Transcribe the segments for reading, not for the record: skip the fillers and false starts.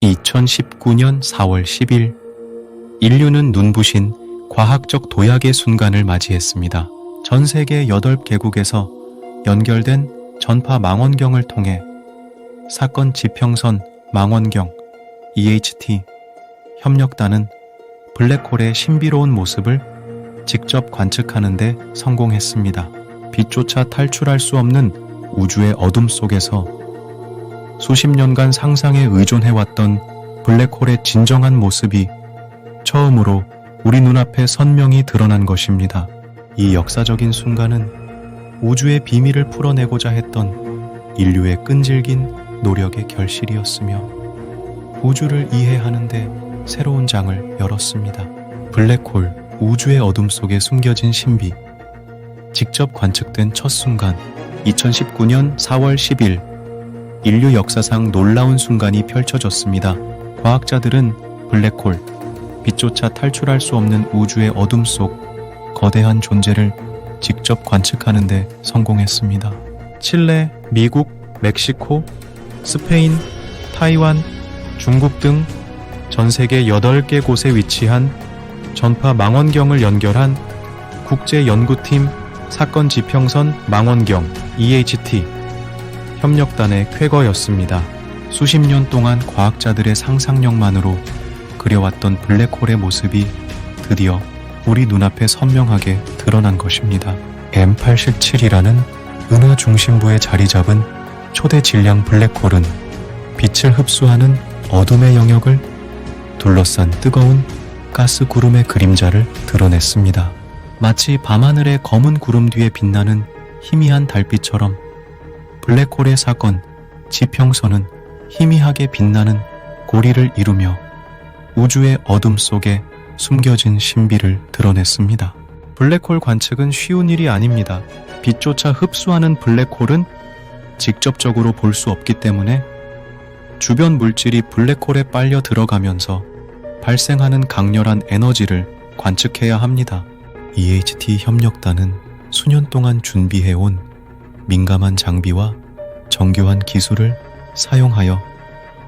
2019년 4월 10일, 인류는 눈부신 과학적 도약의 순간을 맞이했습니다. 전 세계 8개국에서 연결된 전파 망원경을 통해 사건 지평선 망원경 EHT 협력단은 블랙홀의 신비로운 모습을 직접 관측하는 데 성공했습니다. 빛조차 탈출할 수 없는 우주의 어둠 속에서 수십 년간 상상에 의존해왔던 블랙홀의 진정한 모습이 처음으로 우리 눈앞에 선명히 드러난 것입니다. 이 역사적인 순간은 우주의 비밀을 풀어내고자 했던 인류의 끈질긴 노력의 결실이었으며 우주를 이해하는 데 새로운 장을 열었습니다. 블랙홀, 우주의 어둠 속에 숨겨진 신비. 직접 관측된 첫 순간, 2019년 4월 10일, 인류 역사상 놀라운 순간이 펼쳐졌습니다. 과학자들은 블랙홀, 빛조차 탈출할 수 없는 우주의 어둠 속 거대한 존재를 직접 관측하는 데 성공했습니다. 칠레, 미국, 멕시코, 스페인, 타이완, 중국 등 전 세계 8개 곳에 위치한 전파 망원경을 연결한 국제연구팀 사건 지평선 망원경 EHT 협력단의 쾌거였습니다. 수십 년 동안 과학자들의 상상력만으로 그려왔던 블랙홀의 모습이 드디어 우리 눈앞에 선명하게 드러난 것입니다. M87이라는 은하 중심부에 자리 잡은 초대 질량 블랙홀은 빛을 흡수하는 어둠의 영역을 둘러싼 뜨거운 가스 구름의 그림자를 드러냈습니다. 마치 밤하늘의 검은 구름 뒤에 빛나는 희미한 달빛처럼 블랙홀의 사건 지평선은 희미하게 빛나는 고리를 이루며 우주의 어둠 속에 숨겨진 신비를 드러냈습니다. 블랙홀 관측은 쉬운 일이 아닙니다. 빛조차 흡수하는 블랙홀은 직접적으로 볼 수 없기 때문에 주변 물질이 블랙홀에 빨려 들어가면서 발생하는 강렬한 에너지를 관측해야 합니다. EHT 협력단은 수년 동안 준비해온 민감한 장비와 정교한 기술을 사용하여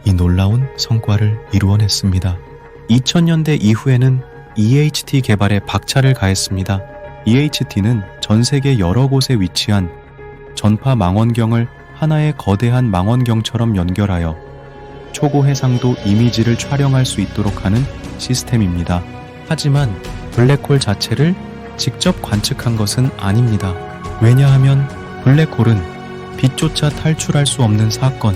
이 놀라운 성과를 이루어냈습니다. 2000년대 이후에는 EHT 개발에 박차를 가했습니다. EHT는 전 세계 여러 곳에 위치한 전파 망원경을 하나의 거대한 망원경처럼 연결하여 초고 해상도 이미지를 촬영할 수 있도록 하는 시스템입니다. 하지만 블랙홀 자체를 직접 관측한 것은 아닙니다. 왜냐하면 블랙홀은 빛조차 탈출할 수 없는 사건,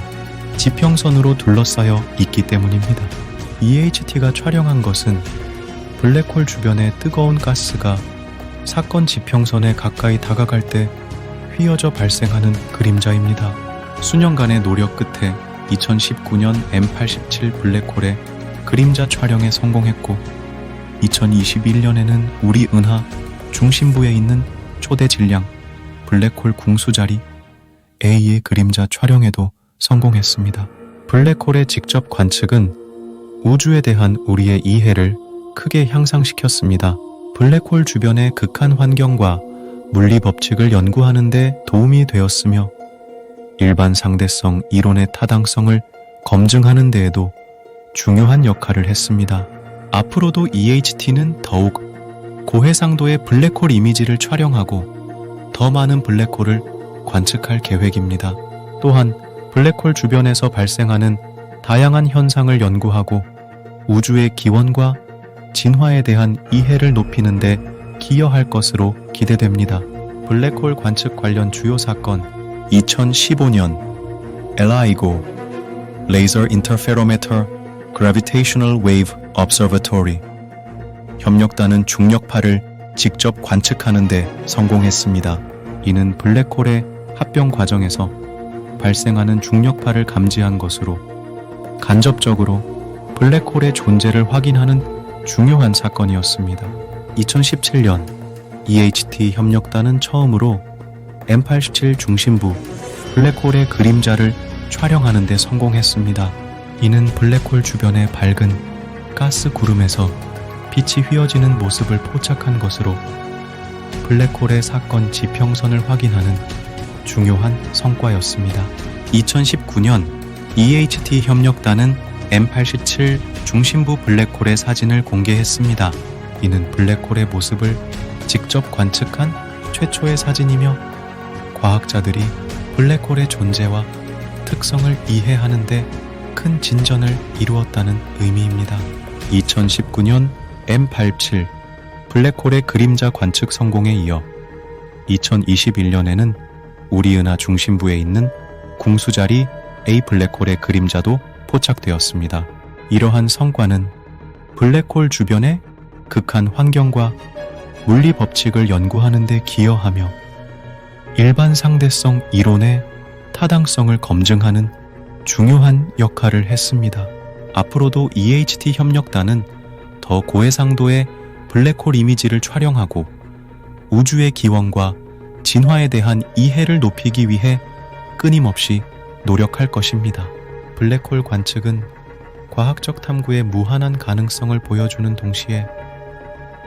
지평선으로 둘러싸여 있기 때문입니다. EHT가 촬영한 것은 블랙홀 주변의 뜨거운 가스가 사건 지평선에 가까이 다가갈 때 휘어져 발생하는 그림자입니다. 수년간의 노력 끝에 2019년 M87 블랙홀의 그림자 촬영에 성공했고 2021년에는 우리 은하 중심부에 있는 초대 질량 블랙홀 궁수자리 A의 그림자 촬영에도 성공했습니다. 블랙홀의 직접 관측은 우주에 대한 우리의 이해를 크게 향상시켰습니다. 블랙홀 주변의 극한 환경과 물리 법칙을 연구하는 데 도움이 되었으며 일반 상대성 이론의 타당성을 검증하는 데에도 중요한 역할을 했습니다. 앞으로도 EHT는 더욱 고해상도의 블랙홀 이미지를 촬영하고 더 많은 블랙홀을 관측할 계획입니다. 또한 블랙홀 주변에서 발생하는 다양한 현상을 연구하고 우주의 기원과 진화에 대한 이해를 높이는 데 기여할 것으로 기대됩니다. 블랙홀 관측 관련 주요 사건 2015년 LIGO Laser Interferometer Gravitational Wave Observatory 협력단은 중력파를 직접 관측하는 데 성공했습니다. 이는 블랙홀의 합병 과정에서 발생하는 중력파를 감지한 것으로 간접적으로 블랙홀의 존재를 확인하는 중요한 사건이었습니다. 2017년 EHT 협력단은 처음으로 M87 중심부 블랙홀의 그림자를 촬영하는 데 성공했습니다. 이는 블랙홀 주변의 밝은 가스 구름에서 빛이 휘어지는 모습을 포착한 것으로 블랙홀의 사건 지평선을 확인하는 중요한 성과였습니다. 2019년 EHT 협력단은 M87 중심부 블랙홀의 사진을 공개했습니다. 이는 블랙홀의 모습을 직접 관측한 최초의 사진이며 과학자들이 블랙홀의 존재와 특성을 이해하는 데 큰 진전을 이루었다는 의미입니다. 2019년 M87 블랙홀의 그림자 관측 성공에 이어 2021년에는 우리 은하 중심부에 있는 궁수자리 A 블랙홀의 그림자도 포착되었습니다. 이러한 성과는 블랙홀 주변의 극한 환경과 물리 법칙을 연구하는 데 기여하며 일반 상대성 이론의 타당성을 검증하는 중요한 역할을 했습니다. 앞으로도 EHT 협력단은 더 고해상도의 블랙홀 이미지를 촬영하고 우주의 기원과 진화에 대한 이해를 높이기 위해 끊임없이 노력할 것입니다. 블랙홀 관측은 과학적 탐구의 무한한 가능성을 보여주는 동시에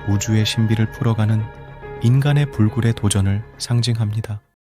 우주의 신비를 풀어가는 인간의 불굴의 도전을 상징합니다.